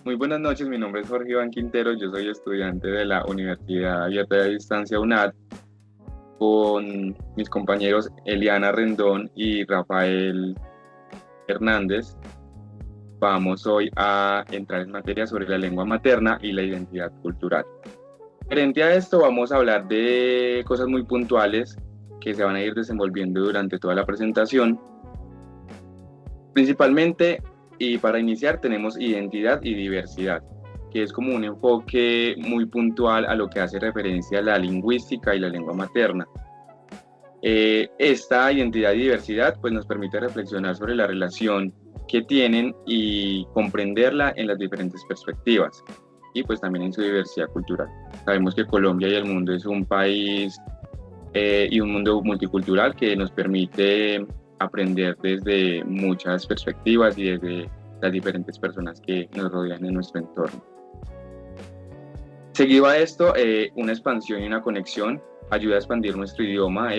Muy buenas noches, mi nombre es Jorge Iván Quintero, yo soy estudiante de la Universidad Abierta de Distancia UNAD. Con mis compañeros Eliana Rendón y Rafael Hernández, vamos hoy a entrar en materia sobre la lengua materna y la identidad cultural. Frente a esto, vamos a hablar de cosas muy puntuales que se van a ir desenvolviendo durante toda la presentación. Principalmente, y para iniciar, tenemos identidad y diversidad, que es como un enfoque muy puntual a lo que hace referencia a la lingüística y la lengua materna. Esta identidad y diversidad pues, nos permite reflexionar sobre la relación que tienen y comprenderla en las diferentes perspectivas y pues también en su diversidad cultural. Sabemos que Colombia y el mundo es un país y un mundo multicultural que nos permite aprender desde muchas perspectivas y desde las diferentes personas que nos rodean en nuestro entorno. Seguido a esto, una expansión y una conexión ayuda a expandir nuestro idioma.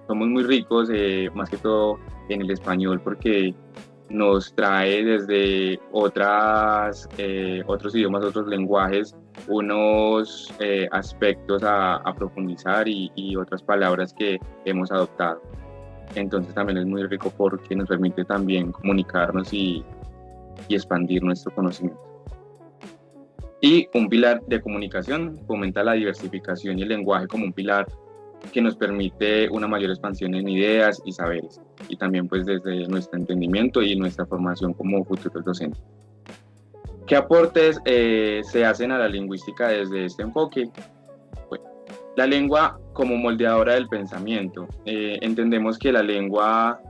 Somos muy ricos, más que todo en el español, porque nos trae desde otros idiomas, otros lenguajes, unos aspectos a profundizar y otras palabras que hemos adoptado. Entonces también es muy rico porque nos permite también comunicarnos y expandir nuestro conocimiento. Y un pilar de comunicación fomenta la diversificación y el lenguaje como un pilar que nos permite una mayor expansión en ideas y saberes, y también pues desde nuestro entendimiento y nuestra formación como futuros docentes. ¿Qué aportes se hacen a la lingüística desde este enfoque? Bueno, la lengua como moldeadora del pensamiento. Entendemos que la lengua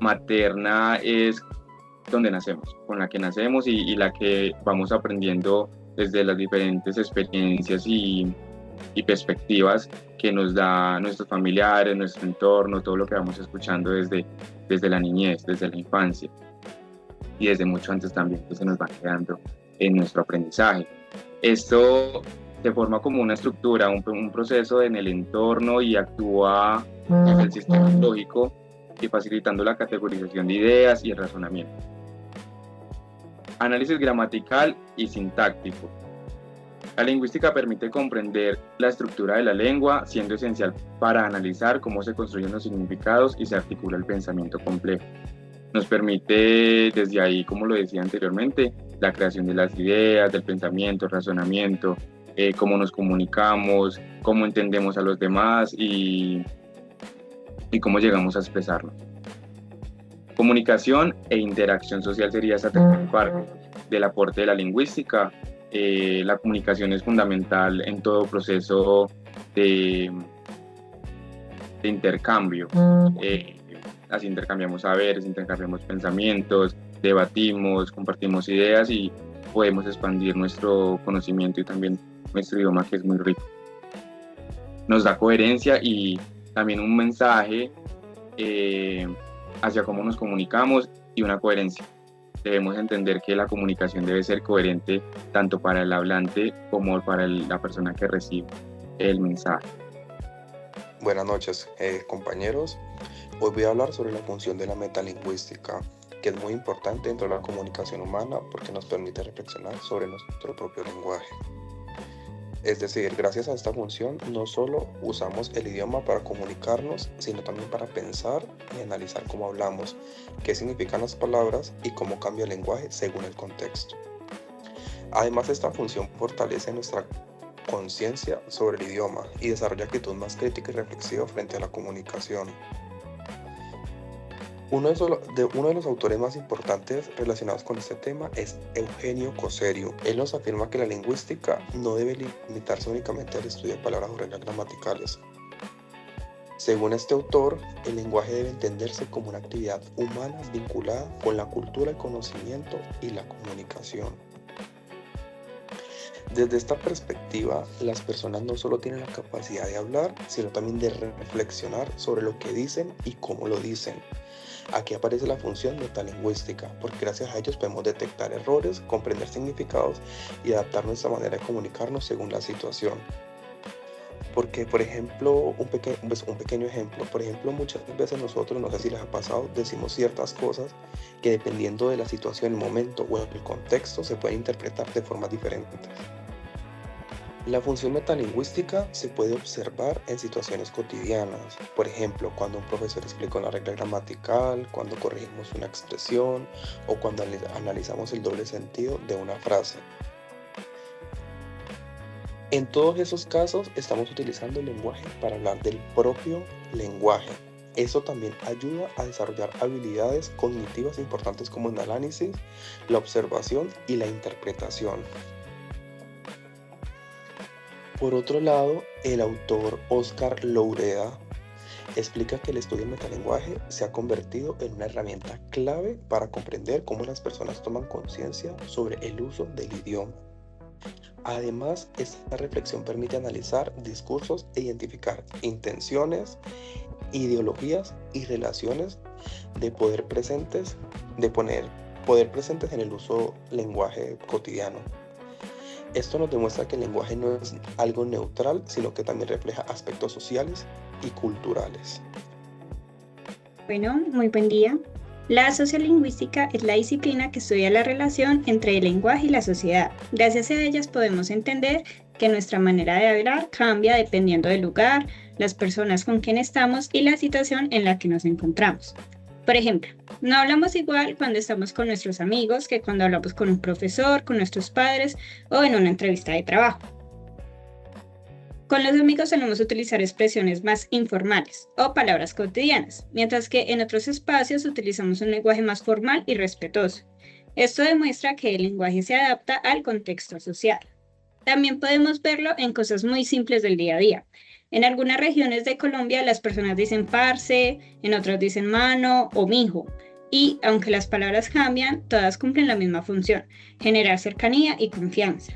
materna es donde nacemos, con la que nacemos y la que vamos aprendiendo desde las diferentes experiencias y perspectivas que nos da nuestros familiares, nuestro entorno, todo lo que vamos escuchando desde la niñez, desde la infancia y desde mucho antes también que se nos va quedando en nuestro aprendizaje. Esto se forma como una estructura, un proceso en el entorno y actúa en el sistema lógico y facilitando la categorización de ideas y el razonamiento. Análisis gramatical y sintáctico. La lingüística permite comprender la estructura de la lengua, siendo esencial para analizar cómo se construyen los significados y se articula el pensamiento complejo. Nos permite desde ahí, como lo decía anteriormente, la creación de las ideas, del pensamiento, el razonamiento, cómo nos comunicamos, cómo entendemos a los demás y cómo llegamos a expresarnos. Comunicación e interacción social sería esa tercera parte del aporte de la lingüística. La comunicación es fundamental en todo proceso de intercambio. Así intercambiamos saberes, intercambiamos pensamientos, debatimos, compartimos ideas y podemos expandir nuestro conocimiento y también nuestro idioma, que es muy rico. Nos da coherencia y también un mensaje hacia cómo nos comunicamos y una coherencia. Debemos entender que la comunicación debe ser coherente tanto para el hablante como para la persona que recibe el mensaje. Buenas noches, compañeros. Hoy voy a hablar sobre la función de la metalingüística, que es muy importante dentro de la comunicación humana porque nos permite reflexionar sobre nuestro propio lenguaje. Es decir, gracias a esta función no solo usamos el idioma para comunicarnos, sino también para pensar y analizar cómo hablamos, qué significan las palabras y cómo cambia el lenguaje según el contexto. Además, esta función fortalece nuestra conciencia sobre el idioma y desarrolla actitud más crítica y reflexiva frente a la comunicación. Uno de los autores más importantes relacionados con este tema es Eugenio Coserio. Él nos afirma que la lingüística no debe limitarse únicamente al estudio de palabras o reglas gramaticales. Según este autor, el lenguaje debe entenderse como una actividad humana vinculada con la cultura, el conocimiento y la comunicación. Desde esta perspectiva, las personas no solo tienen la capacidad de hablar, sino también de reflexionar sobre lo que dicen y cómo lo dicen. Aquí aparece la función metalingüística, porque gracias a ellos podemos detectar errores, comprender significados y adaptar nuestra manera de comunicarnos según la situación. Porque, por ejemplo, un pequeño ejemplo, por ejemplo, muchas veces nosotros, no sé si les ha pasado, decimos ciertas cosas que dependiendo de la situación, el momento o el contexto, se pueden interpretar de formas diferentes. La función metalingüística se puede observar en situaciones cotidianas, por ejemplo, cuando un profesor explica una regla gramatical, cuando corregimos una expresión o cuando analizamos el doble sentido de una frase. En todos esos casos estamos utilizando el lenguaje para hablar del propio lenguaje. Eso también ayuda a desarrollar habilidades cognitivas importantes como el análisis, la observación y la interpretación. Por otro lado, el autor Oscar Loureda explica que el estudio del metalenguaje se ha convertido en una herramienta clave para comprender cómo las personas toman conciencia sobre el uso del idioma. Además, esta reflexión permite analizar discursos e identificar intenciones, ideologías y relaciones de poder presentes en el uso del lenguaje cotidiano. Esto nos demuestra que el lenguaje no es algo neutral, sino que también refleja aspectos sociales y culturales. Bueno, muy buen día. La sociolingüística es la disciplina que estudia la relación entre el lenguaje y la sociedad. Gracias a ellas podemos entender que nuestra manera de hablar cambia dependiendo del lugar, las personas con quien estamos y la situación en la que nos encontramos. Por ejemplo, no hablamos igual cuando estamos con nuestros amigos que cuando hablamos con un profesor, con nuestros padres o en una entrevista de trabajo. Con los amigos solemos utilizar expresiones más informales o palabras cotidianas, mientras que en otros espacios utilizamos un lenguaje más formal y respetuoso. Esto demuestra que el lenguaje se adapta al contexto social. También podemos verlo en cosas muy simples del día a día. En algunas regiones de Colombia las personas dicen parce, en otras dicen mano o mijo. Y aunque las palabras cambian, todas cumplen la misma función, generar cercanía y confianza.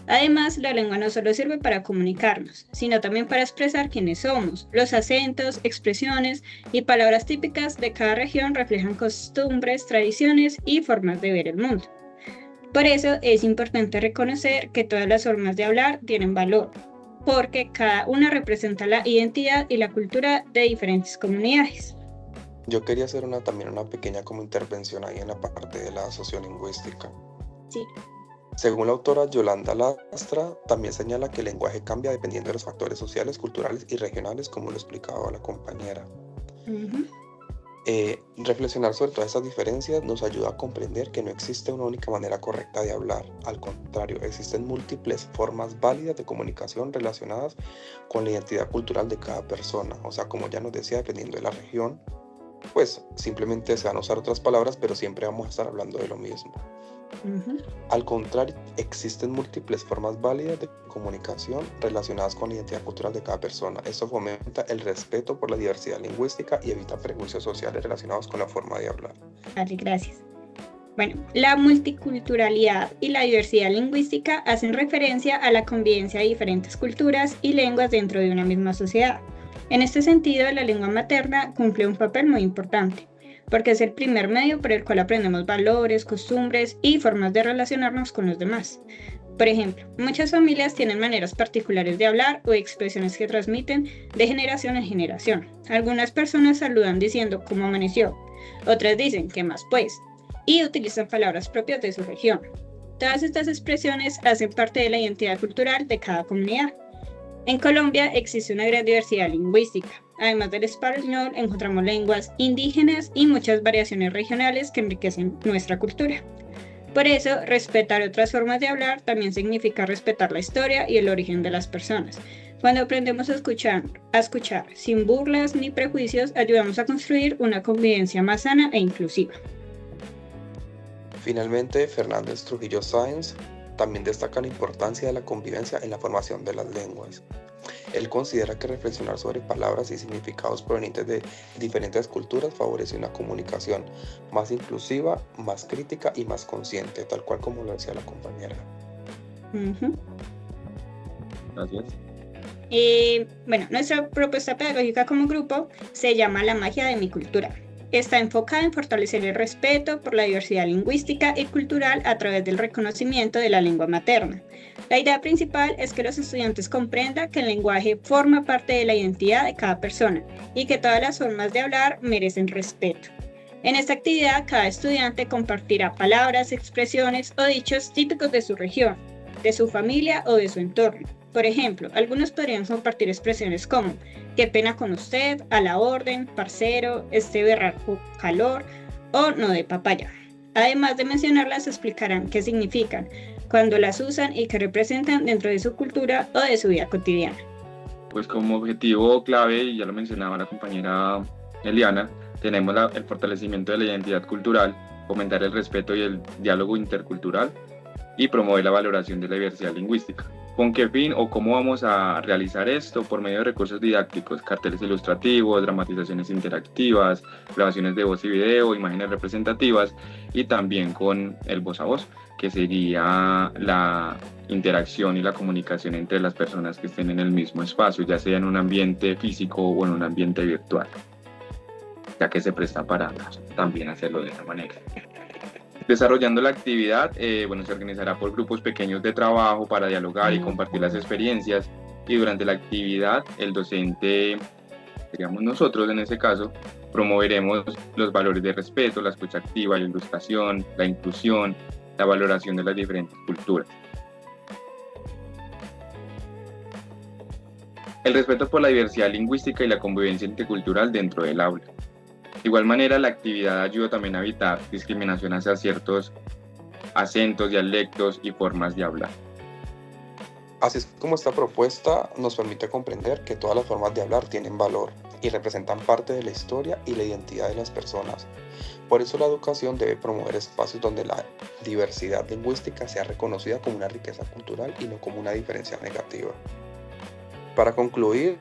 Además, la lengua no solo sirve para comunicarnos, sino también para expresar quiénes somos. Los acentos, expresiones y palabras típicas de cada región reflejan costumbres, tradiciones y formas de ver el mundo. Por eso es importante reconocer que todas las formas de hablar tienen valor, porque cada una representa la identidad y la cultura de diferentes comunidades. Yo quería hacer también una pequeña como intervención ahí en la parte de la sociolingüística. Sí. Según la autora Yolanda Lastra, también señala que el lenguaje cambia dependiendo de los factores sociales, culturales y regionales, como lo explicaba la compañera. Reflexionar sobre todas estas diferencias nos ayuda a comprender que no existe una única manera correcta de hablar. Al contrario, existen múltiples formas válidas de comunicación relacionadas con la identidad cultural de cada persona. O sea, como ya nos decía, dependiendo de la región, pues simplemente se van a usar otras palabras, pero siempre vamos a estar hablando de lo mismo. Al contrario, existen múltiples formas válidas de comunicación relacionadas con la identidad cultural de cada persona. Esto fomenta el respeto por la diversidad lingüística y evita prejuicios sociales relacionados con la forma de hablar. Vale, gracias. Bueno, la multiculturalidad y la diversidad lingüística hacen referencia a la convivencia de diferentes culturas y lenguas dentro de una misma sociedad. En este sentido, la lengua materna cumple un papel muy importante, porque es el primer medio por el cual aprendemos valores, costumbres y formas de relacionarnos con los demás. Por ejemplo, muchas familias tienen maneras particulares de hablar o expresiones que transmiten de generación en generación. Algunas personas saludan diciendo ¿cómo amaneció? Otras dicen ¿qué más pues? Y utilizan palabras propias de su región. Todas estas expresiones hacen parte de la identidad cultural de cada comunidad. En Colombia existe una gran diversidad lingüística. Además del español, encontramos lenguas indígenas y muchas variaciones regionales que enriquecen nuestra cultura. Por eso, respetar otras formas de hablar también significa respetar la historia y el origen de las personas. Cuando aprendemos a escuchar sin burlas ni prejuicios, ayudamos a construir una convivencia más sana e inclusiva. Finalmente, Fernández Trujillo Sáenz también destaca la importancia de la convivencia en la formación de las lenguas. Él considera que reflexionar sobre palabras y significados provenientes de diferentes culturas favorece una comunicación más inclusiva, más crítica y más consciente, tal cual como lo decía la compañera. Gracias. Bueno, nuestra propuesta pedagógica como grupo se llama La magia de mi cultura. está enfocada en fortalecer el respeto por la diversidad lingüística y cultural a través del reconocimiento de la lengua materna. La idea principal es que los estudiantes comprendan que el lenguaje forma parte de la identidad de cada persona y que todas las formas de hablar merecen respeto. En esta actividad, cada estudiante compartirá palabras, expresiones o dichos típicos de su región, de su familia o de su entorno. Por ejemplo, algunos podrían compartir expresiones como qué pena con usted, a la orden, parcero, este berraco calor o no de papaya. Además de mencionarlas, explicarán qué significan, cuándo las usan y qué representan dentro de su cultura o de su vida cotidiana. Pues como objetivo clave, y ya lo mencionaba la compañera Eliana, tenemos el fortalecimiento de la identidad cultural, fomentar el respeto y el diálogo intercultural y promover la valoración de la diversidad lingüística. ¿Con qué fin o cómo vamos a realizar esto? Por medio de recursos didácticos, carteles ilustrativos, dramatizaciones interactivas, grabaciones de voz y video, imágenes representativas y también con el voz a voz, que sería la interacción y la comunicación entre las personas que estén en el mismo espacio, ya sea en un ambiente físico o en un ambiente virtual, ya que se presta para también hacerlo de esa manera. Desarrollando la actividad, se organizará por grupos pequeños de trabajo para dialogar y compartir las experiencias, y durante la actividad el docente, seríamos nosotros en ese caso, promoveremos los valores de respeto, la escucha activa, la ilustración, la inclusión, la valoración de las diferentes culturas. El respeto por la diversidad lingüística y la convivencia intercultural dentro del aula. De igual manera, la actividad ayuda también a evitar discriminación hacia ciertos acentos, dialectos y formas de hablar. Así es como esta propuesta nos permite comprender que todas las formas de hablar tienen valor y representan parte de la historia y la identidad de las personas. Por eso la educación debe promover espacios donde la diversidad lingüística sea reconocida como una riqueza cultural y no como una diferencia negativa. Para concluir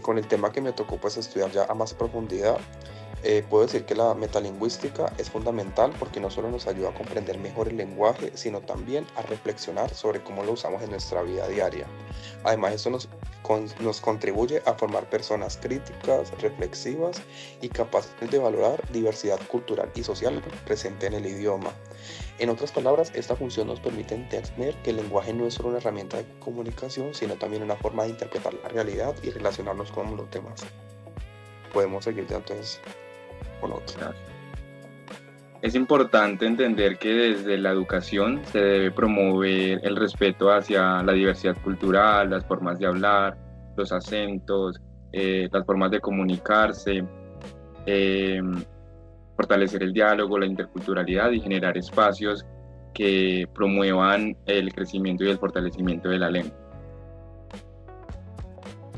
con el tema que me tocó estudiar ya a más profundidad, puedo decir que la metalingüística es fundamental porque no solo nos ayuda a comprender mejor el lenguaje, sino también a reflexionar sobre cómo lo usamos en nuestra vida diaria. Además, esto nos contribuye a formar personas críticas, reflexivas y capaces de valorar diversidad cultural y social presente en el idioma. En otras palabras, esta función nos permite entender que el lenguaje no es solo una herramienta de comunicación, sino también una forma de interpretar la realidad y relacionarnos con los demás. Podemos seguir ya entonces con otro. Es importante entender que desde la educación se debe promover el respeto hacia la diversidad cultural, las formas de hablar, los acentos, las formas de comunicarse, fortalecer el diálogo, la interculturalidad y generar espacios que promuevan el crecimiento y el fortalecimiento de la lengua.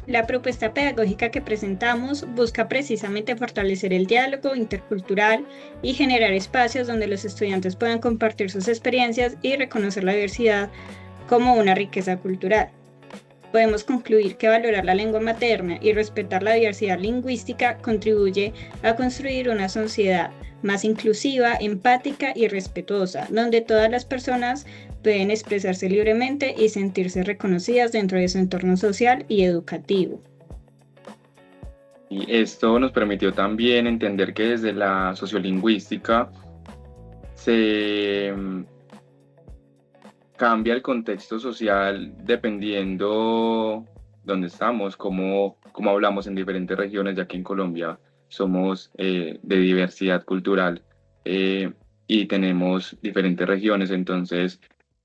La propuesta pedagógica que presentamos busca precisamente fortalecer el diálogo intercultural y generar espacios donde los estudiantes puedan compartir sus experiencias y reconocer la diversidad como una riqueza cultural. Podemos concluir que valorar la lengua materna y respetar la diversidad lingüística contribuye a construir una sociedad más inclusiva, empática y respetuosa, donde todas las personas pueden expresarse libremente y sentirse reconocidas dentro de su entorno social y educativo. Y esto nos permitió también entender que desde la sociolingüística se cambia el contexto social dependiendo dónde estamos, cómo hablamos en diferentes regiones, ya que en Colombia somos de diversidad cultural y tenemos diferentes regiones, entonces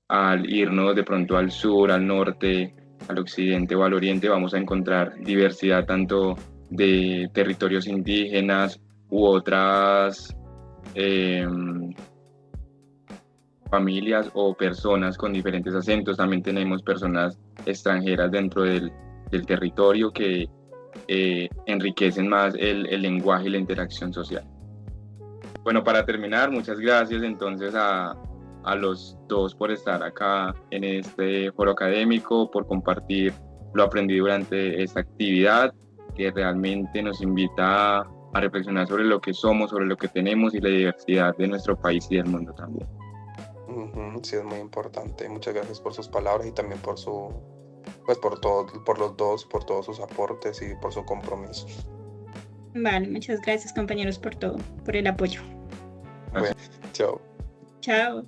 al irnos de pronto al sur, al norte, al occidente o al oriente, vamos a encontrar diversidad tanto de territorios indígenas u otras familias o personas con diferentes acentos. También tenemos personas extranjeras dentro del territorio que enriquecen más el lenguaje y la interacción social. Bueno, para terminar, muchas gracias entonces a los dos por estar acá en este foro académico, por compartir lo aprendido durante esta actividad, que realmente nos invita a reflexionar sobre lo que somos, sobre lo que tenemos y la diversidad de nuestro país y del mundo también. Sí, es muy importante. Muchas gracias por sus palabras y también por los dos, por todos sus aportes y por su compromiso. Vale, muchas gracias compañeros por todo, por el apoyo. Bueno, chao. Chao.